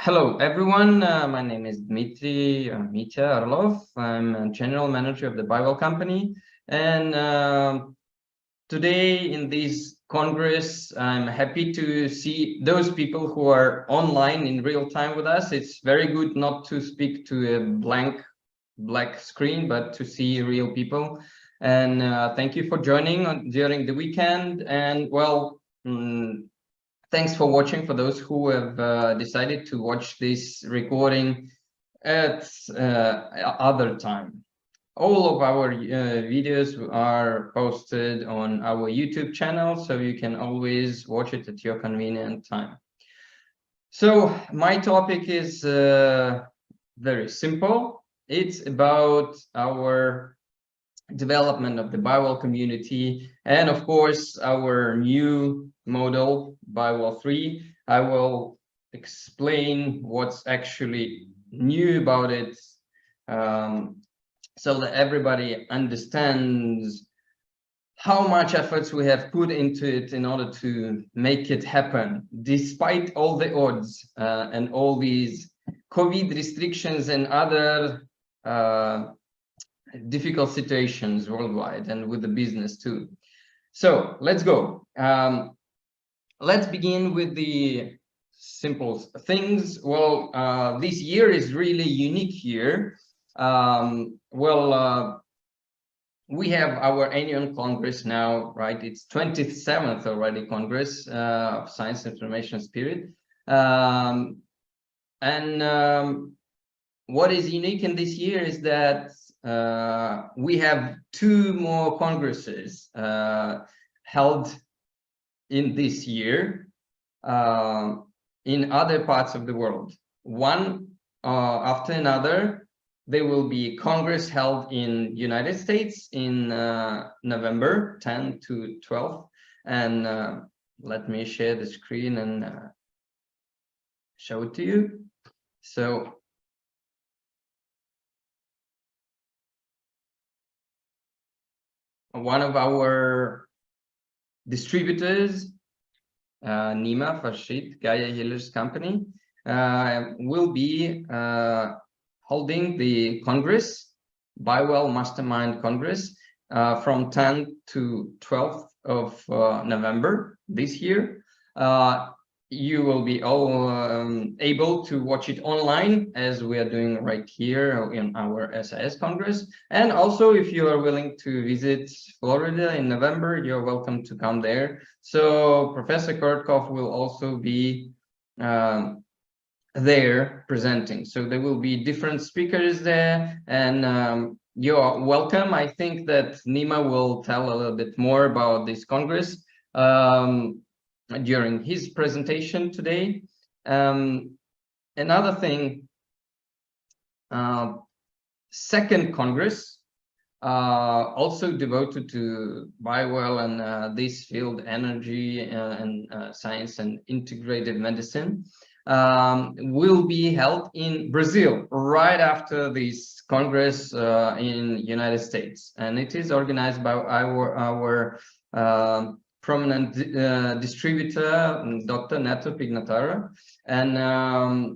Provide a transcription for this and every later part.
Hello, everyone. My name is Dmitry Orlov. I'm a general manager of the Bible company. And today in this Congress, I'm happy to see those people who are online in real time with us. It's very good not to speak to a black screen, but to see real people. And thank you for joining during the weekend. And well, thanks for watching for those who have decided to watch this recording at other time. All of our videos are posted on our YouTube channel, so you can always watch it at your convenient time. So my topic is very simple. It's about our development of the Bible community, and of course our new model Bible 3. I will explain what's actually new about it, so that everybody understands how much efforts we have put into it in order to make it happen, despite all the odds and all these COVID restrictions and other difficult situations worldwide and with the business too. So let's go. Let's begin with the simple things. Well, this year is really unique year. We have our annual Congress now, right? It's 27th already Congress of Science, Information, Spirit. What is unique in this year is that we have two more congresses held in this year in other parts of the world. One after another. There will be Congress held in United States in November 10 to 12. And let me share the screen and show it to you. So one of our distributors, Nima Farshid, Gaia Healers Company, will be holding the Congress, BiWell Mastermind Congress, from 10th to 12th of November this year. You will be all able to watch it online, as we are doing right here in our SIS Congress. And also, if you are willing to visit Florida in November, you're welcome to come there. So Professor Kortkov will also be there presenting. So there will be different speakers there, and you're welcome. I think that Nima will tell a little bit more about this Congress during his presentation today. Another thing, second Congress, also devoted to BiWell and this field, energy and science and integrated medicine, will be held in Brazil right after this Congress in United States, and it is organized by our prominent distributor, Dr. Neto Pignatara, and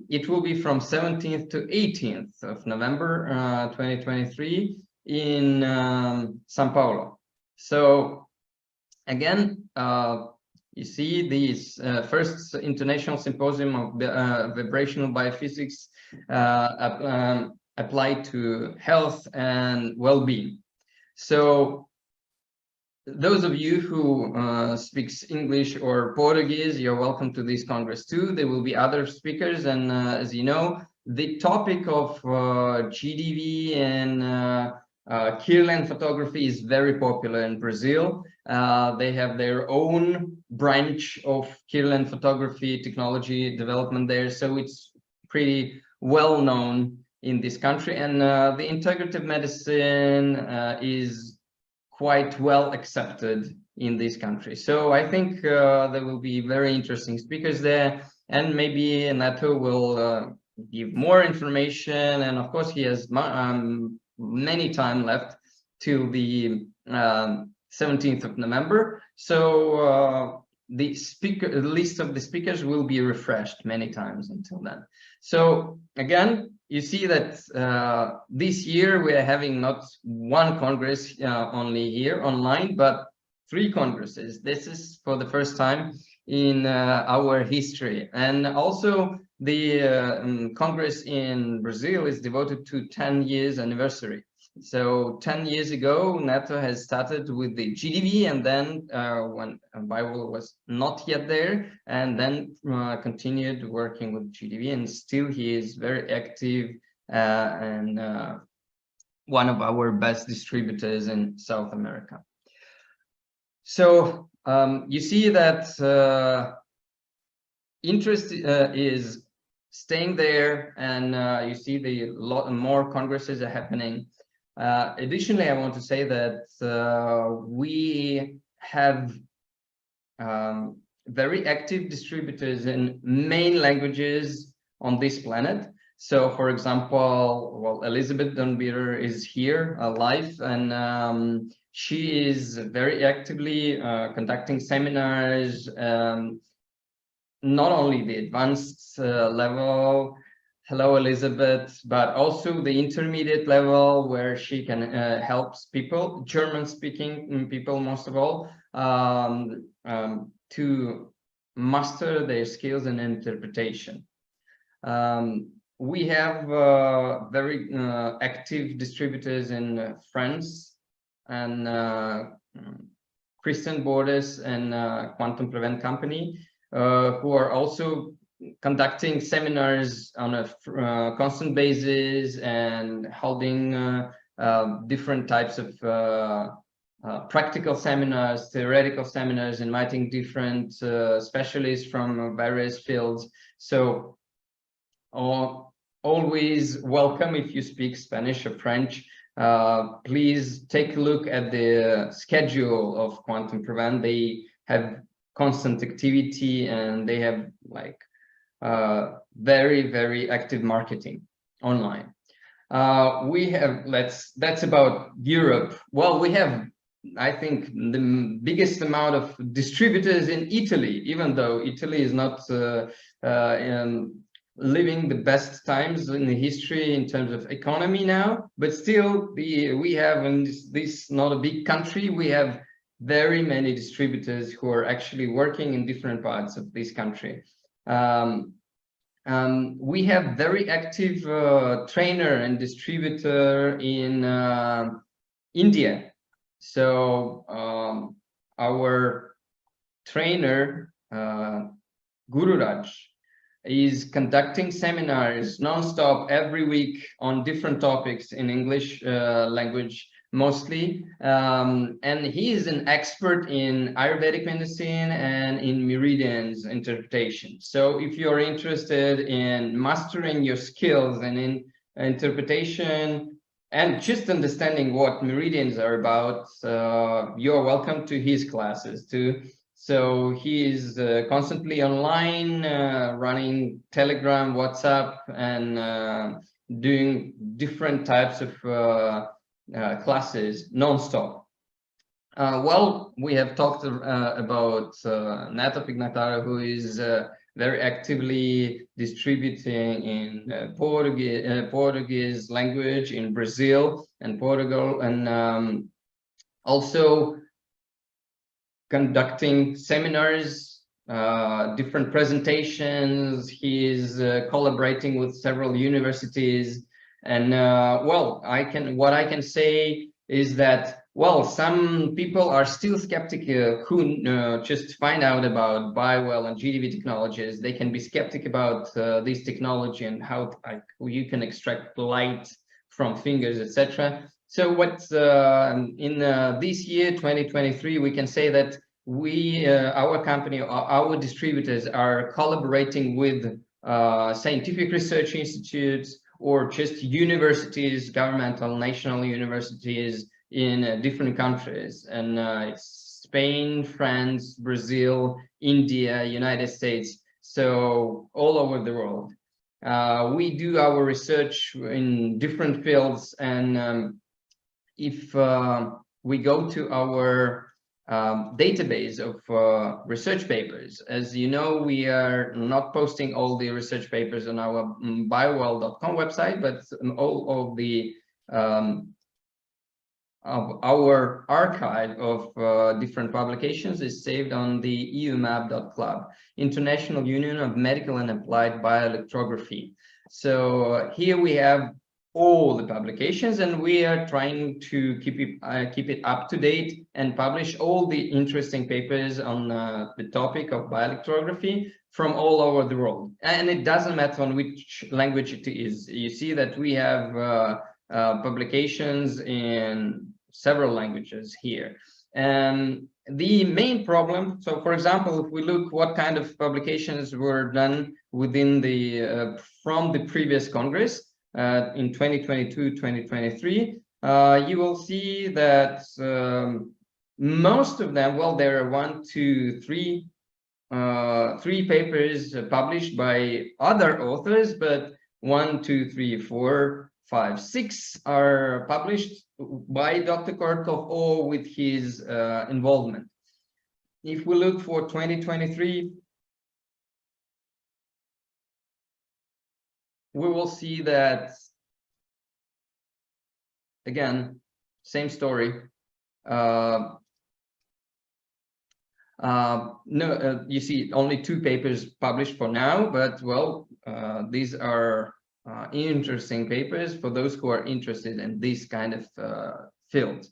it will be from 17th to 18th of November 2023 in São Paulo. So again, you see this first International Symposium of Vibrational Biophysics applied to health and well-being. So those of you who speaks English or Portuguese, you're welcome to this Congress too. There will be other speakers, and as you know, the topic of GDV and Kirlian photography is very popular in Brazil. They have their own branch of Kirlian photography technology development there, so it's pretty well known in this country. And the integrative medicine is quite well accepted in this country. So I think there will be very interesting speakers there, and maybe Neto will give more information. And of course, he has many time left till the 17th of November. So the list of the speakers will be refreshed many times until then. So again, you see that this year we are having not one Congress only here online, but 3 Congresses. This is for the first time in our history. And also the Congress in Brazil is devoted to 10 years anniversary. So 10 years ago, NATO has started with the GDV, and then when Bible was not yet there, and then continued working with GDV, and still he is very active and one of our best distributors in South America. So you see that interest is staying there, and you see the lot more congresses are happening. Additionally, I want to say that we have very active distributors in main languages on this planet. So, for example, well, Elizabeth Donbirer is here live, and she is very actively conducting seminars, not only the advanced level. Hello, Elizabeth, but also the intermediate level where she can help people, German-speaking people most of all, to master their skills in interpretation. We have very active distributors in France and Christian Borders and Quantum Prevent Company, who are also conducting seminars on a constant basis and holding different types of practical seminars, theoretical seminars, inviting different specialists from various fields. So always welcome if you speak Spanish or French. Please take a look at the schedule of Quantum Prevent. They have constant activity, and they have like very, very active marketing online. We have, that's about Europe. Well, we have, I think, the biggest amount of distributors in Italy, even though Italy is not living the best times in the history in terms of economy now, but still we have, in this not a big country, we have very many distributors who are actually working in different parts of this country. We have very active trainer and distributor in India. So our trainer, Guru Raj, is conducting seminars non-stop every week on different topics in English language mostly, and he is an expert in Ayurvedic medicine and in meridians interpretation. So if you're interested in mastering your skills and in interpretation and just understanding what meridians are about, you're welcome to his classes too. So he is constantly online, running Telegram, WhatsApp, and doing different types of classes non-stop. Well, we have talked about Neto Pignataro, who is very actively distributing in Portuguese language in Brazil and Portugal, and also conducting seminars, different presentations. He is collaborating with several universities. And well, what I can say is that, well, some people are still skeptical who just find out about BioWell and GDV technologies. They can be skeptic about this technology and how you can extract light from fingers, etc. So what in this year, 2023, we can say that we, our company, our distributors are collaborating with scientific research institutes, or just universities, governmental, national universities in different countries. And it's Spain, France, Brazil, India, United States, so all over the world. We do our research in different fields, and if we go to our database of research papers. As you know, we are not posting all the research papers on our biowell.com website, but all of the of our archive of different publications is saved on the eumap.club, International Union of Medical and Applied Bioelectrography. So here we have all the publications, and we are trying to keep it up to date and publish all the interesting papers on the topic of bioelectrography from all over the world. And it doesn't matter on which language it is. You see that we have publications in several languages here. And the main problem, so for example, if we look what kind of publications were done within the from the previous Congress in 2022-2023, you will see that most of them, well, there are three papers published by other authors, but 1, 2, 3, 4, 5, 6 are published by Dr. Kortkov or with his involvement. If we look for 2023, we will see that, again, same story. You see only 2 papers published for now, but well, these are interesting papers for those who are interested in this kind of field.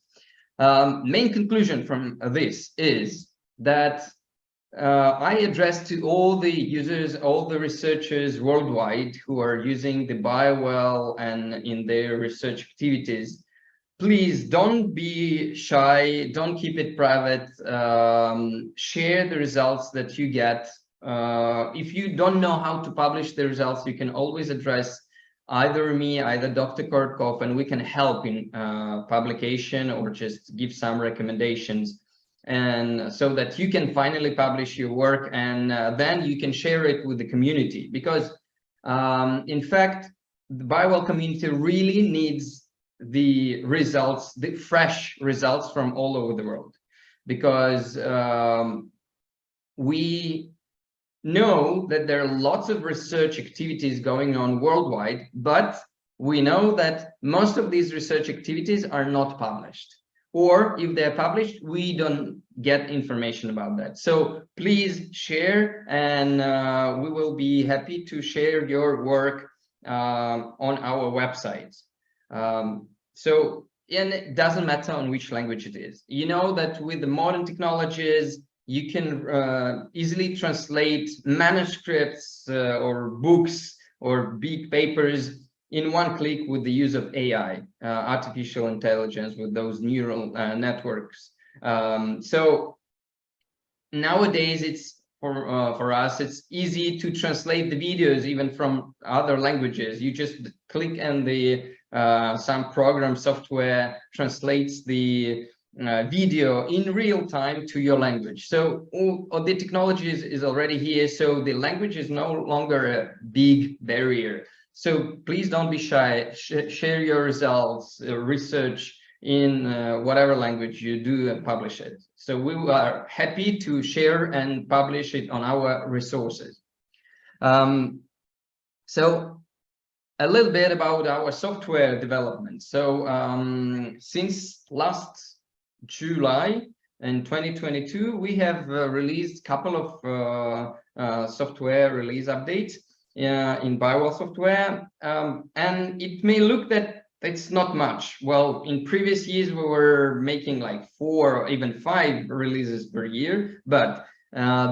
Main conclusion from this is that I address to all the users, all the researchers worldwide who are using the BioWell and in their research activities. Please don't be shy, don't keep it private, share the results that you get. If you don't know how to publish the results, you can always address either me, either Dr. Kortkov, and we can help in publication or just give some recommendations, and so that you can finally publish your work, and then you can share it with the community, because in fact, the BioWell community really needs the results, the fresh results from all over the world, because we know that there are lots of research activities going on worldwide, but we know that most of these research activities are not published, or if they're published, we don't get information about that. So please share, and we will be happy to share your work on our website. And it doesn't matter on which language it is. You know that with the modern technologies, you can easily translate manuscripts or books or big papers in one click with the use of AI, artificial intelligence, with those neural networks. So nowadays, it's for us, it's easy to translate the videos even from other languages. You just click and the some program software translates the video in real time to your language. So all the technology is already here, so the language is no longer a big barrier. So please don't be shy, share your results, research in whatever language you do, and publish it. So we are happy to share and publish it on our resources. So a little bit about our software development. So since last July in 2022, we have released a couple of software release updates in BioWell software, and it may look that it's not much. Well, in previous years, we were making like 4 or even 5 releases per year, but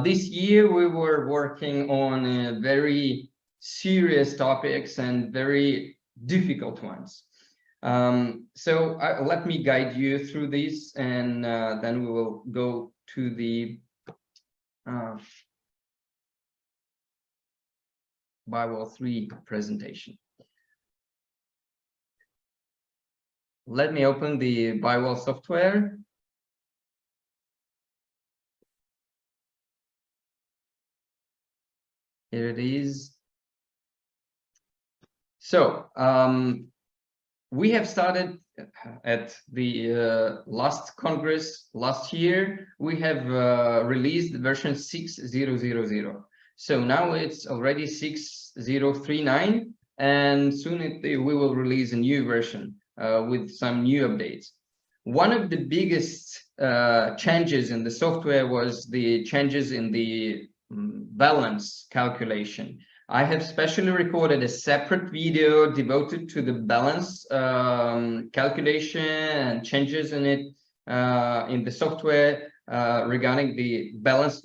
this year we were working on very serious topics and very difficult ones. So let me guide you through this, and then we will go to the BioWell 3 presentation. Let me open the BioWell software. Here it is. So we have started at the last Congress last year, we have released version 6.0.0.0. So now it's already 6.0.3.9, and soon we will release a new version with some new updates. One of the biggest changes in the software was the changes in the balance calculation. I have specially recorded a separate video devoted to the balance calculation and changes in it in the software regarding the balance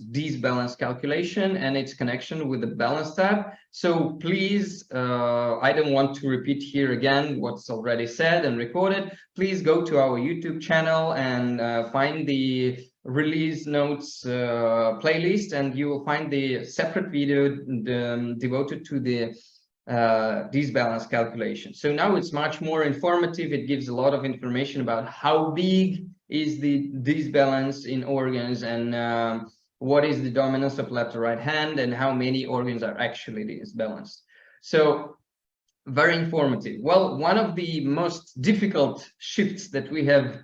calculation and its connection with the balance tab. So please, I don't want to repeat here again what's already said and recorded. Please go to our YouTube channel and find the release notes playlist, and you will find the separate video devoted to the balance calculation. So now it's much more informative. It gives a lot of information about how big is the balance in organs, and what is the dominance of left or right hand, and how many organs are actually disbalanced. So very informative. Well, one of the most difficult shifts that we have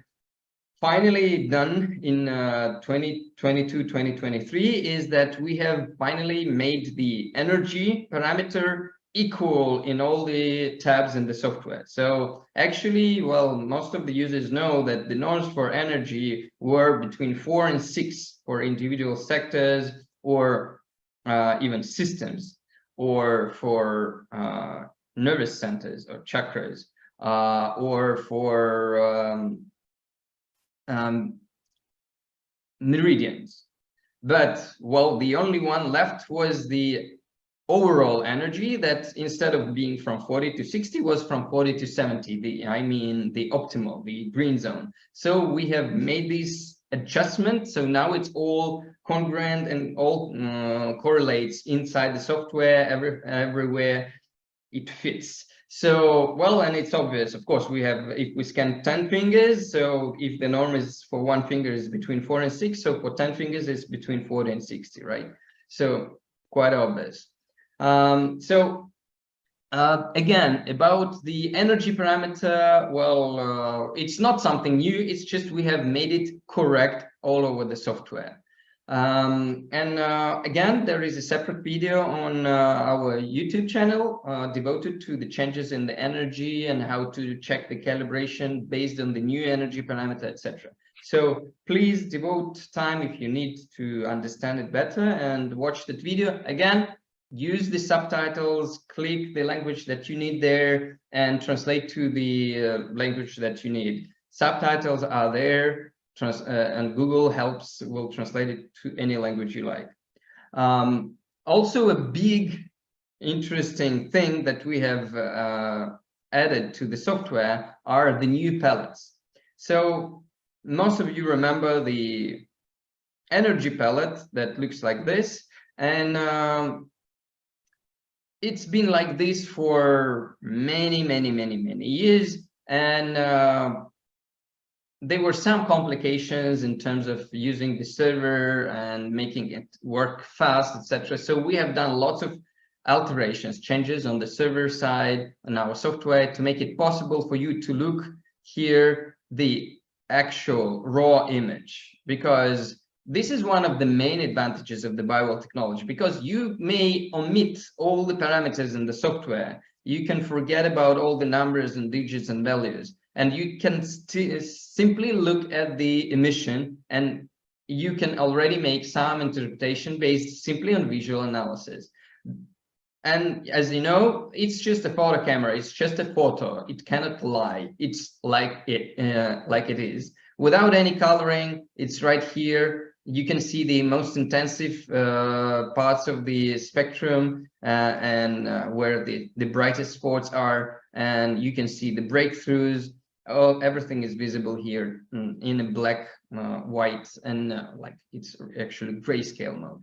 finally done in 2022-2023 is that we have finally made the energy parameter equal in all the tabs in the software. So actually, well, most of the users know that the norms for energy were between 4 and 6 for individual sectors, or even systems, or for nervous centers or chakras, or for meridians. But well, the only one left was the overall energy, that instead of being from 40 to 60 was from 40 to 70, the optimal, the green zone. So we have made this adjustment, so now it's all congruent and all correlates inside the software, everywhere it fits. So, well, and it's obvious, of course, we have, if we scan 10 fingers, so if the norm is for one finger is between 4 and 6, so for 10 fingers it's between 40 and 60, right? So quite obvious. Again, about the energy parameter, well, it's not something new, it's just we have made it correct all over the software. Again, there is a separate video on our YouTube channel devoted to the changes in the energy and how to check the calibration based on the new energy parameter, etc. So please devote time if you need to understand it better and watch that video. Again, use the subtitles, click the language that you need there, and translate to the language that you need. Subtitles are there. And Google will translate it to any language you like. Also, a big interesting thing that we have added to the software are the new palettes. So most of you remember the energy palette that looks like this, and it's been like this for many years, and there were some complications in terms of using the server and making it work fast, etc. So we have done lots of alterations, changes on the server side and our software to make it possible for you to look here the actual raw image, because this is one of the main advantages of the Biowell technology, because you may omit all the parameters in the software. You can forget about all the numbers and digits and values, and you can simply look at the emission, and you can already make some interpretation based simply on visual analysis. And as you know, it's just a photo camera. It's just a photo. It cannot lie. It's like it is. Without any coloring, it's right here. You can see the most intensive parts of the spectrum and where the brightest spots are. And you can see the breakthroughs. Oh, everything is visible here in a black, white, and like it's actually grayscale mode.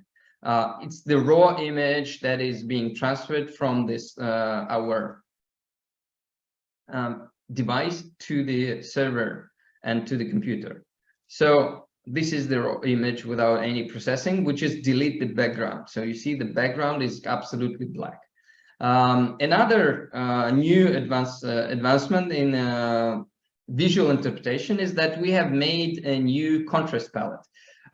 It's the raw image that is being transferred from this our device to the server and to the computer. So this is the raw image without any processing. We just delete the background. So you see the background is absolutely black. Another new advancement in visual interpretation is that we have made a new contrast palette.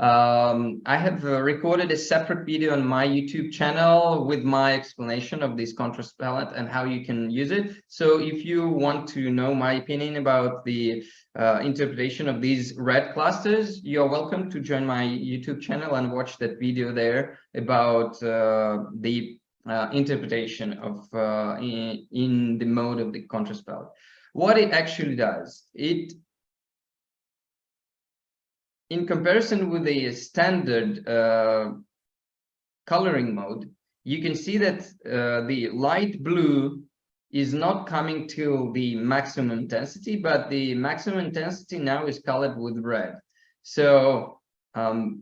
I have recorded a separate video on my YouTube channel with my explanation of this contrast palette and how you can use it. So if you want to know my opinion about the interpretation of these red clusters, you're welcome to join my YouTube channel and watch that video there about the interpretation of in the mode of the contrast palette. What it actually does, it, in comparison with the standard coloring mode, you can see that the light blue is not coming to the maximum intensity, but the maximum intensity now is colored with red. So the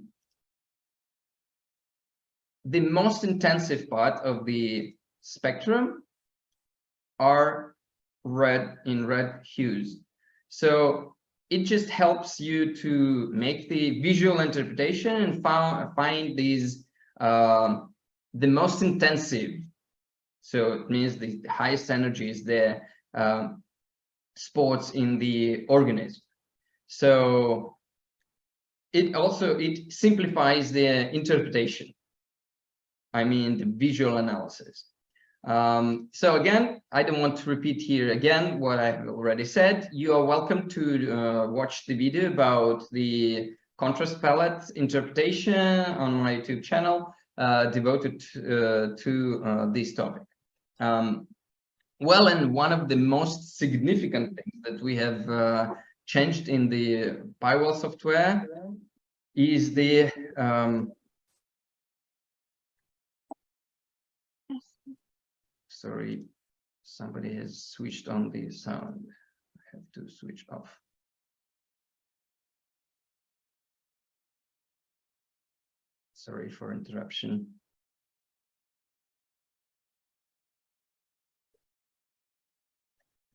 most intensive part of the spectrum are red, in red hues. So it just helps you to make the visual interpretation and find these the most intensive. So it means the highest energy is the spots in the organism. So it simplifies the interpretation. I mean the visual analysis. So again, I don't want to repeat here again what I've already said. You are welcome to watch the video about the contrast palette interpretation on my YouTube channel devoted to this topic. Well, and one of the most significant things that we have changed in the Bywall software is the sorry, somebody has switched on the sound. I have to switch off. Sorry for interruption.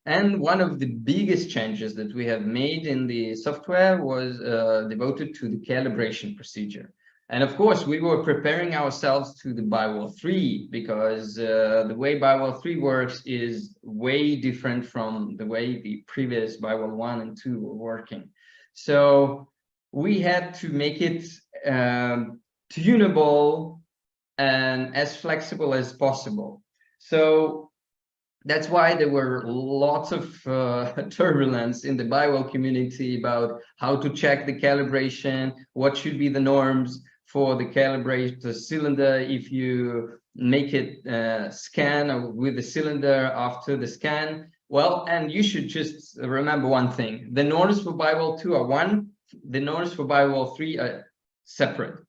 And one of the biggest changes that we have made in the software was devoted to the calibration procedure. And of course, we were preparing ourselves to the Bywall 3 because the way Bywall 3 works is way different from the way the previous Bywall 1 and 2 were working. So we had to make it tunable and as flexible as possible. So that's why there were lots of turbulence in the Bywall community about how to check the calibration, what should be the norms for the calibrated cylinder if you make it scan with the cylinder after the scan. Well, and you should just remember one thing. The norms for Bywall 2 are one, the norms for Bywall 3 are separate.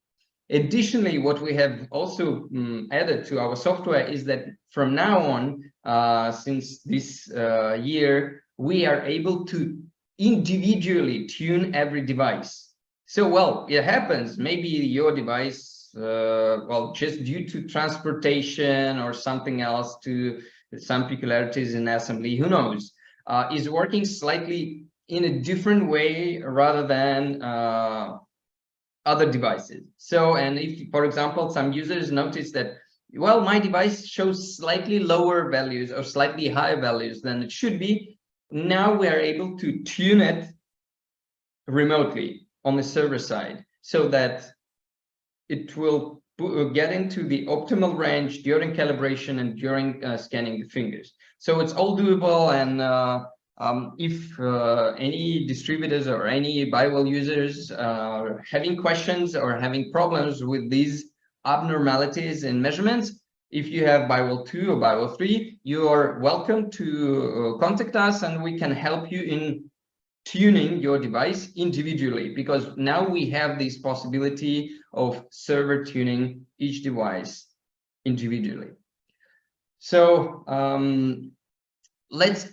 Additionally, what we have also added to our software is that from now on, since this year, we are able to individually tune every device. So, well, it happens, maybe your device, well, just due to transportation or something else, to some peculiarities in assembly, who knows, is working slightly in a different way rather than other devices. So, and if, for example, some users notice that, well, my device shows slightly lower values or slightly higher values than it should be, now we are able to tune it remotely on the server side so that it will get into the optimal range during calibration and during scanning the fingers. So it's all doable, and if any distributors or any Bywall users are having questions or having problems with these abnormalities in measurements, if you have Bywall 2 or Bywall 3, you are welcome to contact us and we can help you in tuning your device individually, because now we have this possibility of server tuning each device individually. So let's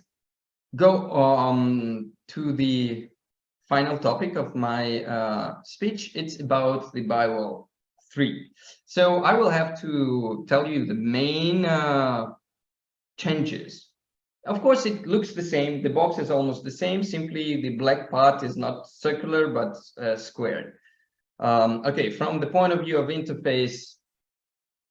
go to the final topic of my speech. It's about the Bywall 3. So I will have to tell you the main changes. Of course, it looks the same. The box is almost the same. Simply, the black part is not circular, but squared. Okay, from the point of view of interface,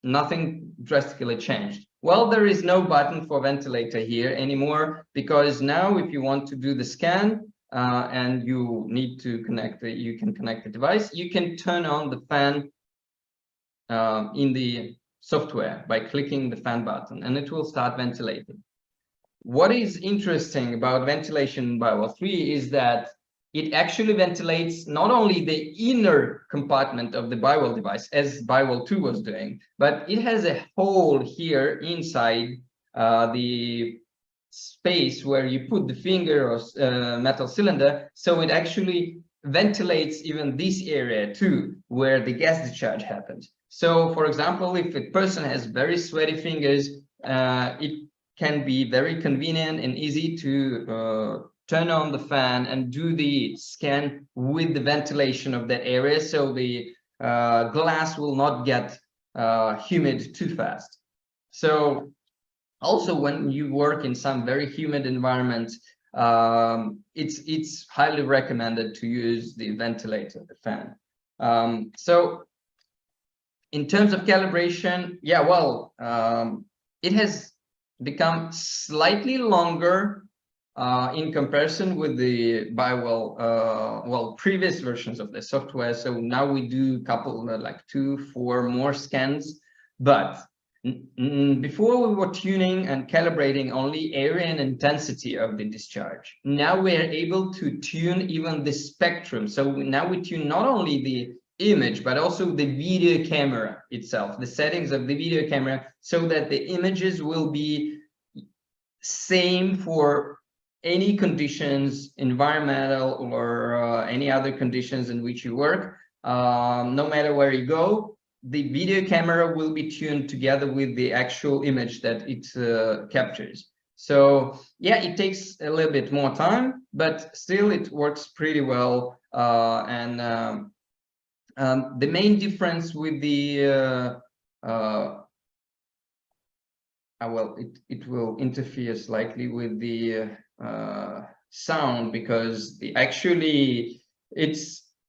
nothing drastically changed. Well, there is no button for ventilator here anymore, because now if you want to do the scan, and you need to connect you can connect the device, you can turn on the fan in the software by clicking the fan button, and it will start ventilating. What is interesting about ventilation in Firewall 3 is that it actually ventilates not only the inner compartment of the Firewall device, as Firewall 2 was doing, but it has a hole here inside the space where you put the finger or metal cylinder, so it actually ventilates even this area too, where the gas discharge happens. So, for example, if a person has very sweaty fingers, it can be very convenient and easy to turn on the fan and do the scan with the ventilation of that area, so the glass will not get humid too fast. So also, when you work in some very humid environments, it's highly recommended to use the ventilator, the fan. So in terms of calibration, yeah, well, it has become slightly longer in comparison with the previous versions of the software. So now we do a couple, like 2-4 more scans, but before we were tuning and calibrating only area and intensity of the discharge. Now we are able to tune even the spectrum. So now we tune not only the image, but also the video camera itself, the settings of the video camera, so that the images will be same for any conditions, environmental or any other conditions in which you work. No matter where you go, the video camera will be tuned together with the actual image that it captures. So yeah, it takes a little bit more time, but still it works pretty well. The main difference with the well, it will interfere slightly with the sound, because it's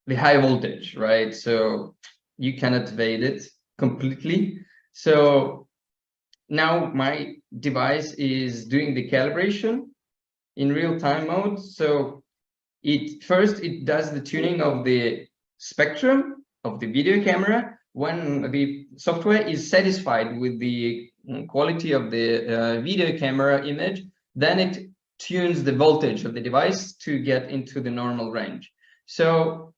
the high voltage, right? So you cannot evade it completely. So now my device is doing the calibration in real-time mode. So first it does the tuning of the spectrum of the video camera. When the software is satisfied with the quality of the video camera image, then it tunes the voltage of the device to get into the normal range. So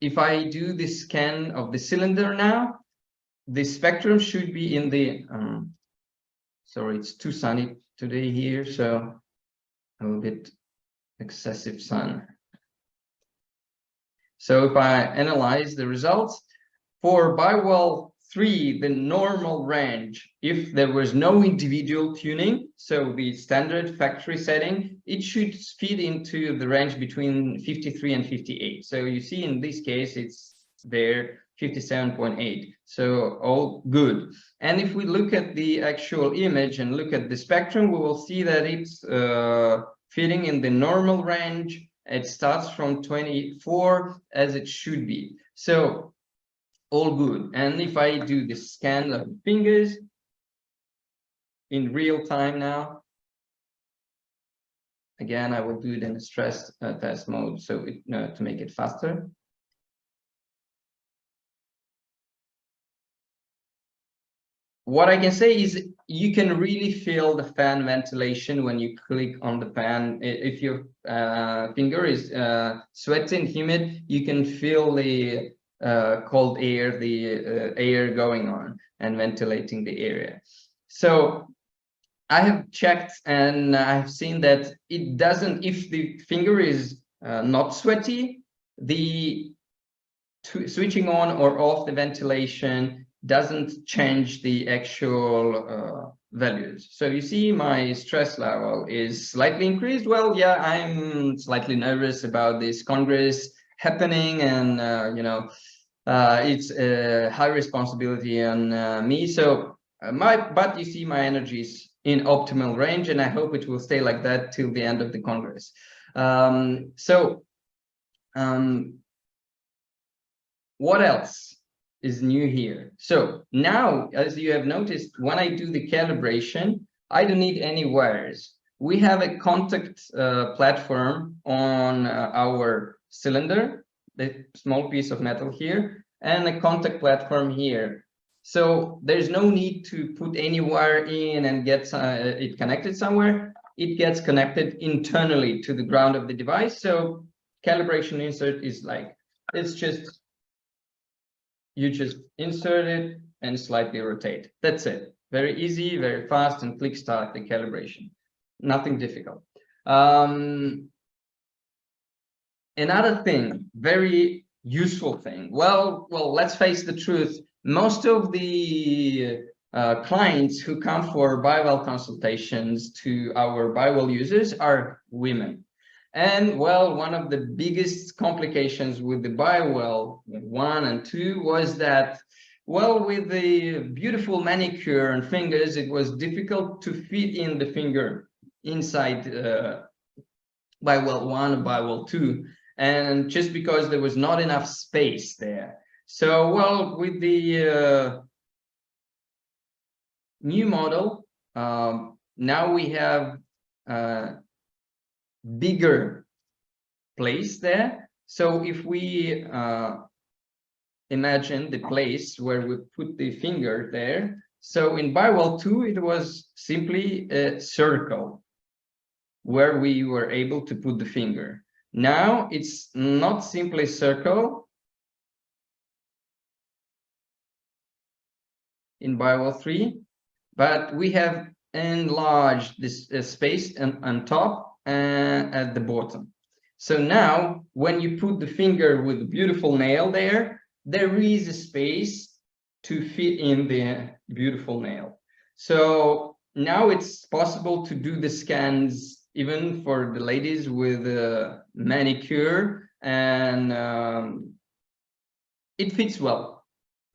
if I do the scan of the cylinder now, the spectrum should be in the sorry, it's too sunny today here, so a little bit excessive sun. So if I analyze the results for Firewall 3, the normal range, if there was no individual tuning, so the standard factory setting, it should feed into the range between 53 and 58. So you see in this case, it's there 57.8. So all good. And if we look at the actual image and look at the spectrum, we will see that it's fitting in the normal range. It starts from 24 as it should be. So all good. And if I do the scan of fingers in real time now, again, I will do it in a stress test mode, so to make it faster. What I can say is you can really feel the fan ventilation when you click on the fan. If your finger is sweaty and humid, you can feel the cold air, the air going on and ventilating the area. So I have checked and I've seen that it doesn't, if the finger is not sweaty, the switching on or off the ventilation doesn't change the actual values. So you see my stress level is slightly increased. Well, yeah, I'm slightly nervous about this Congress happening, and it's a high responsibility on me. So but you see my energy is in optimal range, and I hope it will stay like that till the end of the Congress. What else is new here? So now, as you have noticed, when I do the calibration, I don't need any wires. We have a contact platform on our cylinder, the small piece of metal here, and a contact platform here. So there's no need to put any wire in and get it connected somewhere. It gets connected internally to the ground of the device. So calibration insert is like, it's just, you just insert it and slightly rotate. That's it. Very easy, very fast, and click start the calibration. Nothing difficult. Another thing, very useful thing. Well, let's face the truth. Most of the clients who come for bi-well consultations to our bi-well users are women. And well, one of the biggest complications with the bi-well 1 and 2 was that, well, with the beautiful manicure and fingers, it was difficult to fit in the finger inside bi-well 1 or bi-well 2, and just because there was not enough space there. So, well, with the new model, now we have bigger place there. So if we imagine the place where we put the finger there, so in bi-well 2 it was simply a circle where we were able to put the finger. Now it's not simply a circle in bi-well 3, but we have enlarged this space on top and at the bottom. So now when you put the finger with the beautiful nail there, there is a space to fit in the beautiful nail. So now it's possible to do the scans even for the ladies with a manicure, and it fits well.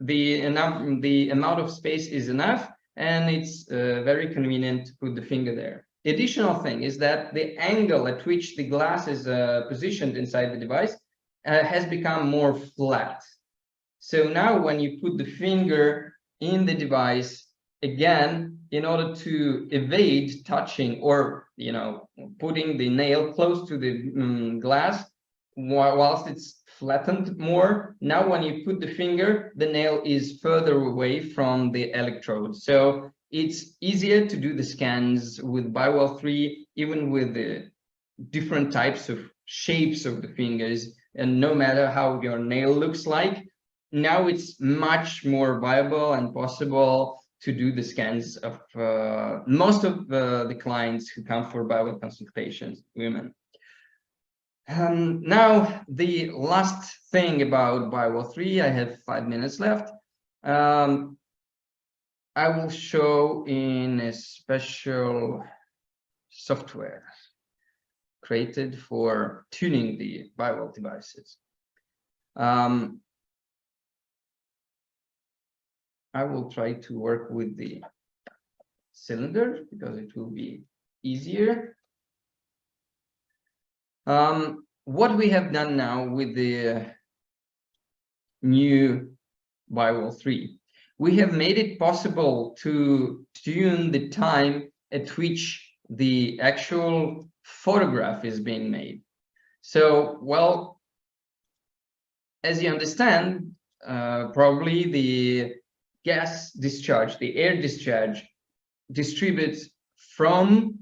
The amount of space is enough, and it's very convenient to put the finger there. The additional thing is that the angle at which the glass is positioned inside the device has become more flat. So now when you put the finger in the device, again, in order to evade touching or, you know, putting the nail close to the glass, whilst it's flattened more, now when you put the finger, the nail is further away from the electrode. So it's easier to do the scans with bi-well 3, even with the different types of shapes of the fingers, and no matter how your nail looks like, now it's much more viable and possible to do the scans of most of the clients who come for bi-well consultations, women. Now, the last thing about bi-well 3, I have 5 minutes left. I will show in a special software created for tuning the bi-well devices. I will try to work with the cylinder because it will be easier. What we have done now with the new bi-well 3, we have made it possible to tune the time at which the actual photograph is being made. So, well, as you understand, probably the gas discharge, the air discharge, distributes from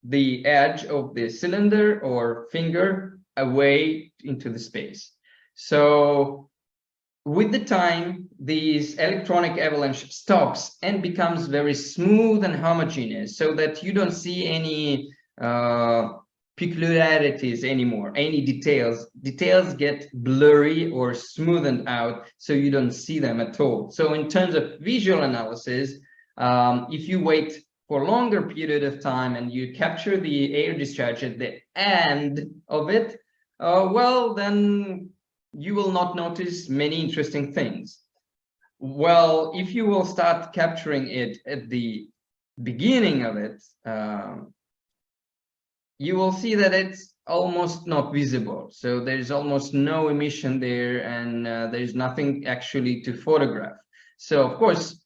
the edge of the cylinder or finger away into the space. So with the time, this electronic avalanche stops and becomes very smooth and homogeneous, so that you don't see any peculiarities anymore, any details. Details get blurry or smoothened out, so you don't see them at all. So in terms of visual analysis, if you wait for a longer period of time and you capture the air discharge at the end of it, well, then you will not notice many interesting things. Well, if you will start capturing it at the beginning of it, you will see that it's almost not visible. So there's almost no emission there, and there's nothing actually to photograph. So of course,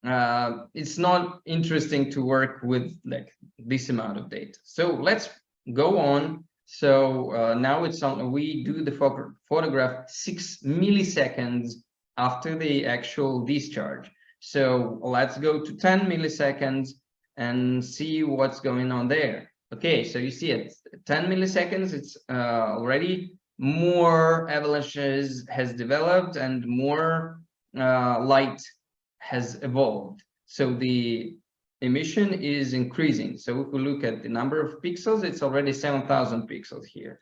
it's not interesting to work with like this amount of data. So let's go on. So now it's on, we do the photograph 6 milliseconds after the actual discharge. So let's go to 10 milliseconds and see what's going on there. Okay, so you see it 10 milliseconds, it's already more avalanches has developed and more light has evolved. So the emission is increasing. So if we look at the number of pixels, it's already 7,000 pixels here.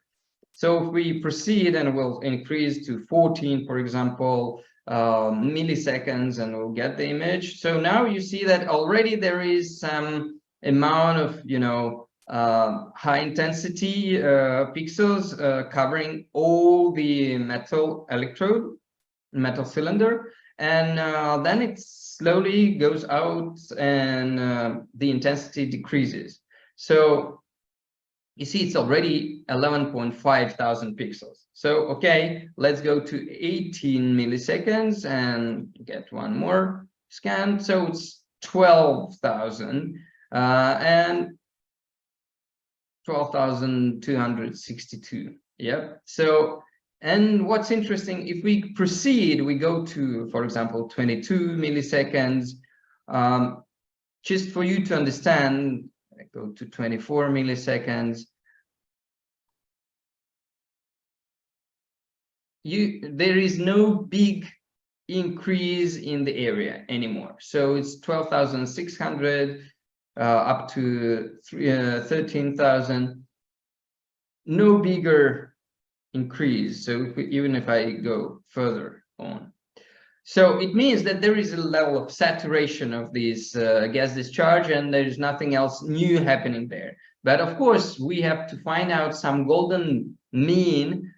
So if we proceed and we'll increase to 14, for example, milliseconds, and we'll get the image. So now you see that already there is some amount of, you know, high intensity pixels covering all the metal electrode, metal cylinder, and then it slowly goes out and the intensity decreases. So you see it's already 11.5 thousand pixels. So okay, let's go to 18 milliseconds and get one more scan. So it's 12,000 and 12,262. Yep. So, and what's interesting, if we proceed, we go to, for example, 22 milliseconds. Just for you to understand, I go to 24 milliseconds. There is no big increase in the area anymore. So it's 12,600 up to 13,000. No bigger increase. So even if I go further on, so it means that there is a level of saturation of this gas discharge, and there's nothing else new happening there. But of course, we have to find out some golden mean,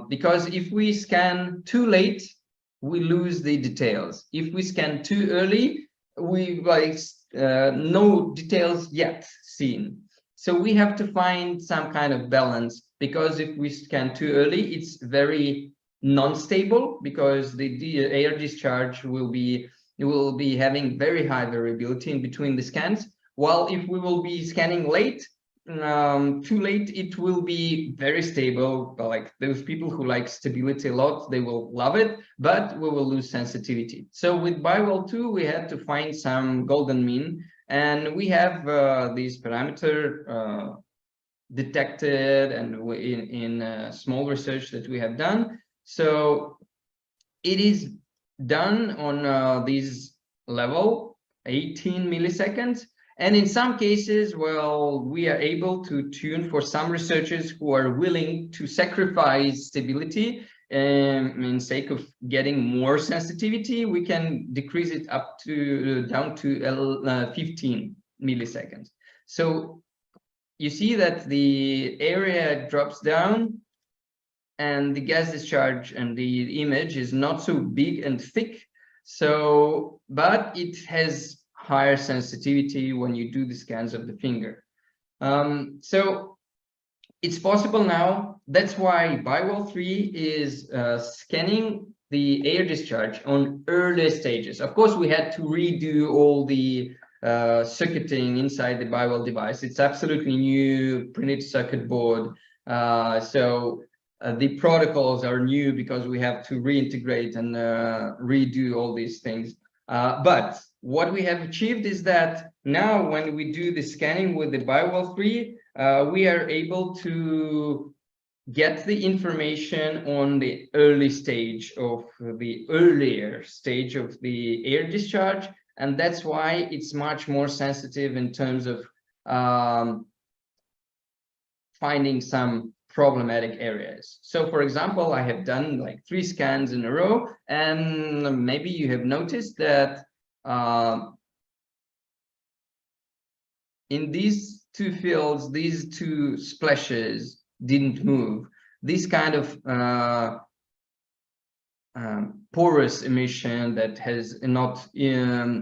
because if we scan too late, we lose the details. If we scan too early, we like no details yet seen. So we have to find some kind of balance, because if we scan too early, it's very non-stable, because the air discharge will be having very high variability in between the scans. While if we will be scanning late, too late, it will be very stable. Like those people who like stability a lot, they will love it, but we will lose sensitivity. So with BIWELL 2, we had to find some golden mean, and we have these parameter detected and in small research that we have done. So it is done on this level, 18 milliseconds. And in some cases, well, we are able to tune for some researchers who are willing to sacrifice stability in sake of getting more sensitivity. We can decrease it up to down to 15 milliseconds. So you see that the area drops down and the gas discharge and the image is not so big and thick. So, but it has higher sensitivity when you do the scans of the finger. So it's possible now. That's why BIWELL 3 is scanning the air discharge on earlier stages. Of course, we had to redo all the circuiting inside the BIWELL device. It's absolutely new printed circuit board. So the protocols are new because we have to reintegrate and redo all these things. But what we have achieved is that now when we do the scanning with the BIWELL 3, we are able to get the information on the early stage of the earlier stage of the air discharge. And that's why it's much more sensitive in terms of finding some problematic areas. So for example, I have done like 3 scans in a row, and maybe you have noticed that in these 2 fields, these 2 splashes didn't move. This kind of porous emission that has not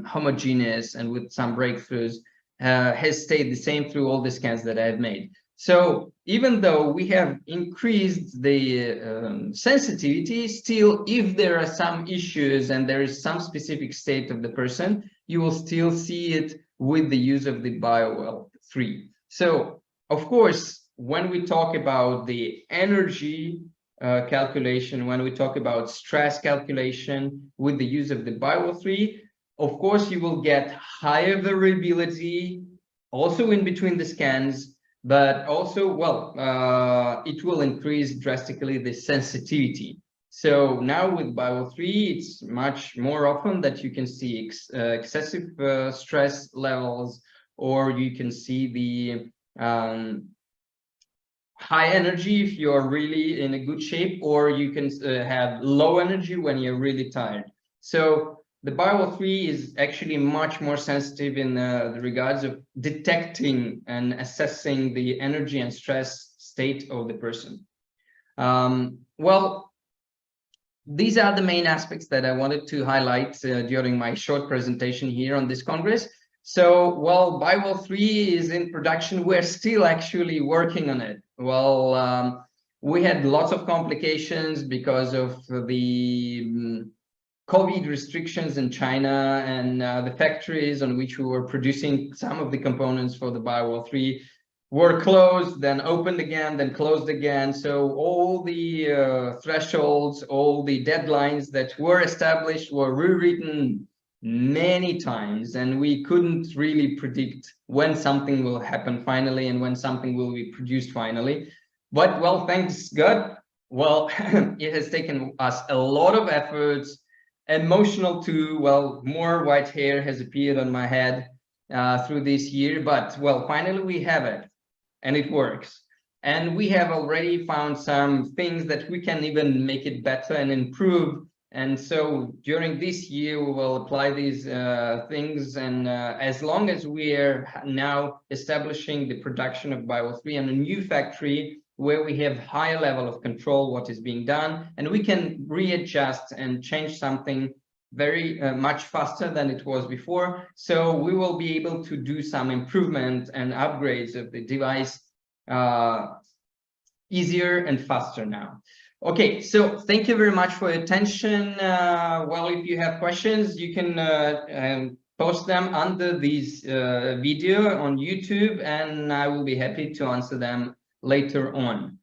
homogeneous and with some breakthroughs has stayed the same through all the scans that I have made. So even though we have increased the sensitivity, still, if there are some issues and there is some specific state of the person, you will still see it with the use of the BioWell 3. So, of course, when we talk about the energy calculation, when we talk about stress calculation with the use of the BioWell 3, of course, you will get higher variability also in between the scans, but also, well, it will increase drastically the sensitivity. So now with BioWell 3, it's much more often that you can see excessive stress levels, or you can see the high energy if you're really in a good shape, or you can have low energy when you're really tired. So the BioWell 3 is actually much more sensitive in the regards of detecting and assessing the energy and stress state of the person. Well, these are the main aspects that I wanted to highlight during my short presentation here on this Congress. So, well, BioWell 3 is in production. We're still actually working on it. Well, we had lots of complications because of the COVID restrictions in China, and the factories on which we were producing some of the components for the BioWell 3 were closed, then opened again, then closed again. So all the thresholds, all the deadlines that were established were rewritten many times, and we couldn't really predict when something will happen finally and when something will be produced finally. But, well, thanks God, well, it has taken us a lot of efforts, emotional too. Well, more white hair has appeared on my head through this year, but, well, finally we have it, and it works. And we have already found some things that we can even make it better and improve. And so during this year, we will apply these things. And as long as we are now establishing the production of BioWell 3 in a new factory where we have higher level of control what is being done, and we can readjust and change something very much faster than it was before. So we will be able to do some improvement and upgrades of the device easier and faster now. Okay, so thank you very much for your attention. Well, if you have questions, you can post them under this video on YouTube, and I will be happy to answer them later on.